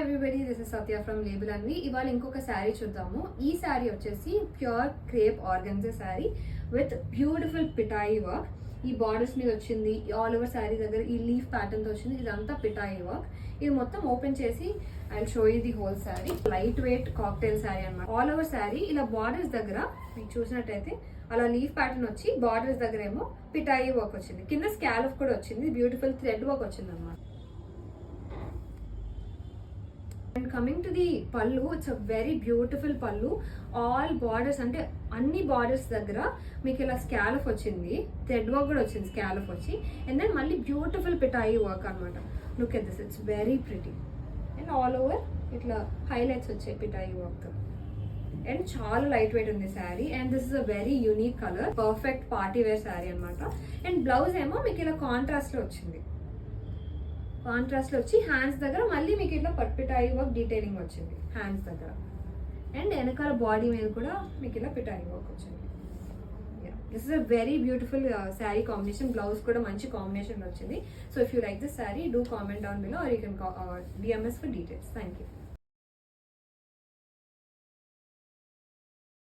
Everybody, this is Satya from label Anvi. ఇవాళ ఇంకొక శారీ చూద్దాము. ఈ శారీ వచ్చేసి pure crepe organza sari with beautiful పిటాయి వర్క్. ఈ బార్డర్స్ మీద వచ్చింది, ఆల్ ఓవర్ శారీ దగ్గర ఈ లీఫ్ ప్యాటర్న్ తో వచ్చింది. ఇదంతా పిటాయి వర్క్. ఇది మొత్తం ఓపెన్ చేసి I show you the whole sari. Light weight cocktail sari అన్నమాట. ఆల్ ఓవర్ శారీ ఇలా బార్డర్స్ దగ్గర మీకు చూసినట్టయితే అలా లీఫ్ ప్యాటర్న్ వచ్చి బార్డర్స్ దగ్గర ఏమో పిటాయి వర్క్ వచ్చింది. కింద స్కాలప్ కూడా వచ్చింది, బ్యూటిఫుల్ థ్రెడ్ వర్క్ వచ్చింది అనమాట. అండ్ కమింగ్ టు ది పళ్ళు, ఇట్స్ అ వెరీ బ్యూటిఫుల్ పళ్ళు. ఆల్ బార్డర్స్ అంటే అన్ని బార్డర్స్ దగ్గర మీకు ఇలా స్కాలప్ వచ్చింది, థ్రెడ్ వర్క్ కూడా వచ్చింది స్కాలప్ వచ్చి. అండ్ దెన్ మళ్ళీ బ్యూటిఫుల్ పిటాయి వర్క్ అనమాట. Look at this, it's very pretty. And all over ఇట్లా హైలైట్స్ వచ్చాయి పిటాయి వర్క్. అండ్ చాలా లైట్ వెయిట్ ఉంది sari. And this is a very unique colour, perfect party wear sari అనమాట. అండ్ బ్లౌజ్ ఏమో మీకు ఇలా కాంట్రాస్ట్ లో వచ్చింది. కాంట్రాస్ట్ లో వచ్చి హ్యాండ్స్ దగ్గర మళ్ళీ మీకు ఇట్లా పిటాయి వర్క్ డీటెయిలింగ్ వచ్చింది హ్యాండ్స్ దగ్గర. అండ్ వెనకాల బాడీ మీద కూడా మీకు ఇలా పిటాయి వర్క్ వచ్చింది. This is a very beautiful sari combination. Blouse కూడా మంచి కాంబినేషన్ వచ్చింది. So if you like this sari, do comment down below or you can DM us for details. Thank you.